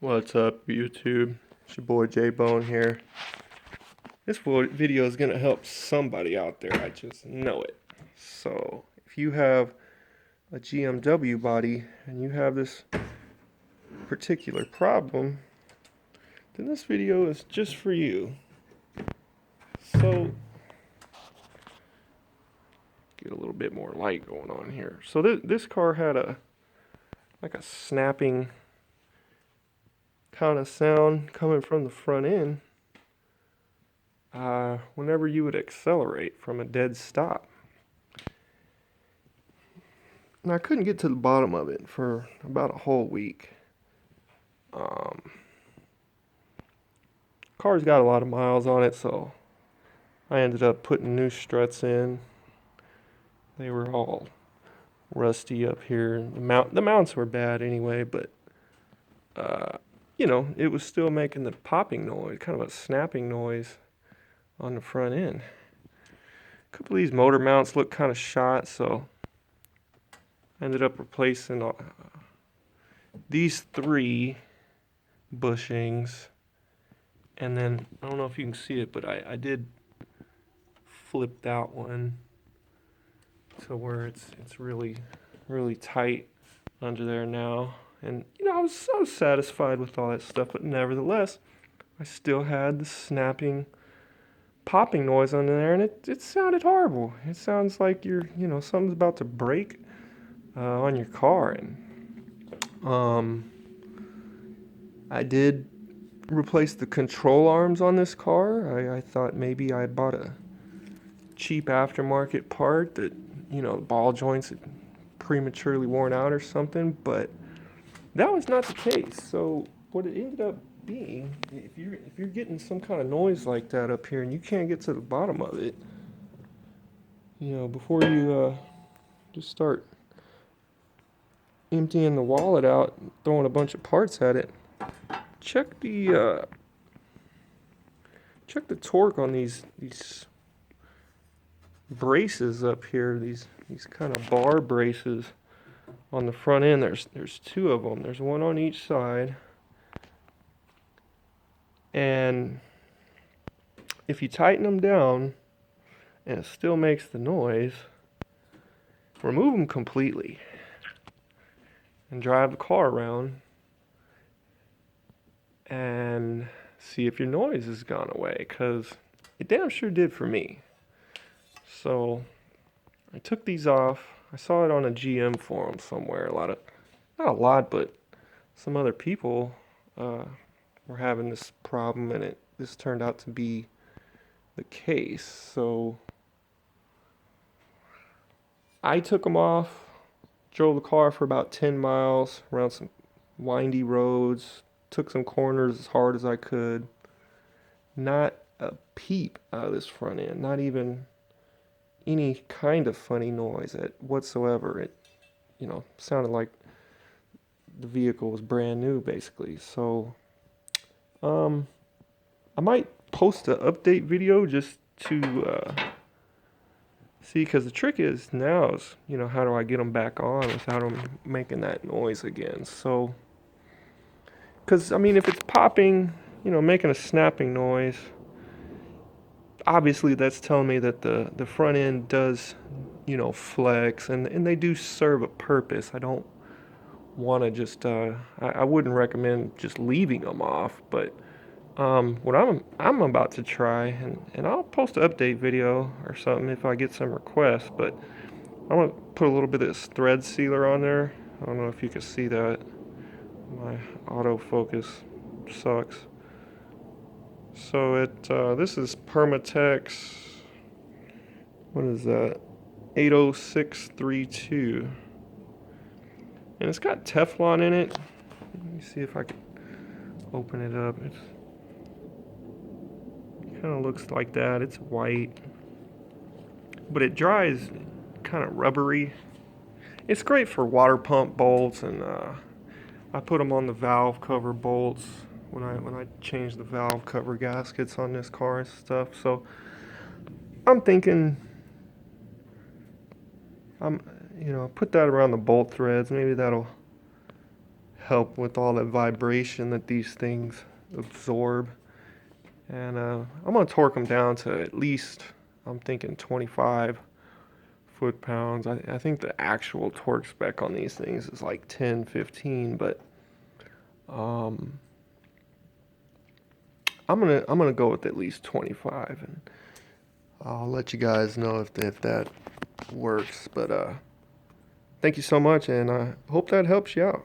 What's up, YouTube? It's your boy J Bone here. This video is gonna help somebody out there. I just know it. So, if you have a GMW body and you have this particular problem, then this video is just for you. So, get a little bit more light going on here. So this car had a snapping kind of sound coming from the front end. Whenever you would accelerate from a dead stop. And I couldn't get to the bottom of it for about a whole week. Car's got a lot of miles on it, so I ended up putting new struts in. They were all rusty up here. The mounts were bad anyway, but it was still making the popping noise, kind of a snapping noise on the front end. A couple of these motor mounts look kind of shot, so I ended up replacing these three bushings, and then I don't know if you can see it, but I did flip that one to where it's really tight under there now. And I was so satisfied with all that stuff, but nevertheless I still had the snapping popping noise under there, and it sounded horrible. It sounds like something's about to break on your car. And I did replace the control arms on this car. I thought maybe I bought a cheap aftermarket part that the ball joints had prematurely worn out or something, but that was not the case. So what it ended up being, if you're getting some kind of noise like that up here and you can't get to the bottom of it, before you just start emptying the wallet out and throwing a bunch of parts at it, check the torque on these braces up here, these kind of bar braces on the front end. There's two of them. There's one on each side. And if you tighten them down and it still makes the noise, remove them completely and drive the car around and see if your noise has gone away, because it damn sure did for me. So I took these off. I saw it on a GM forum somewhere. Not a lot, but some other people were having this problem, and this turned out to be the case. So I took them off, drove the car for about 10 miles around some windy roads, took some corners as hard as I could. Not a peep out of this front end, not even any kind of funny noise whatsoever. It sounded like the vehicle was brand new, basically. So I might post an update video just to see, because the trick is now is how do I get them back on without them making that noise again. So because if it's popping, making a snapping noise, obviously that's telling me that the front end does flex, and they do serve a purpose. I don't want to just I wouldn't recommend just leaving them off, but what I'm about to try, and I'll post an update video or something if I get some requests, but I'm gonna put a little bit of this thread sealer on there. I don't know if you can see that. My autofocus sucks. So this is Permatex. What is that? 80632. And it's got Teflon in it. Let me see if I can open it up. It kind of looks like that. It's white, but it dries kind of rubbery. It's great for water pump bolts, and I put them on the valve cover bolts when I change the valve cover gaskets on this car and stuff. So I'm thinking put that around the bolt threads. Maybe that'll help with all the vibration that these things absorb. And I'm going to torque them down to at least, I'm thinking 25 foot-pounds. I think the actual torque spec on these things is like 10, 15, but I'm gonna go with at least 25, and I'll let you guys know if that works. But thank you so much, and I hope that helps you out.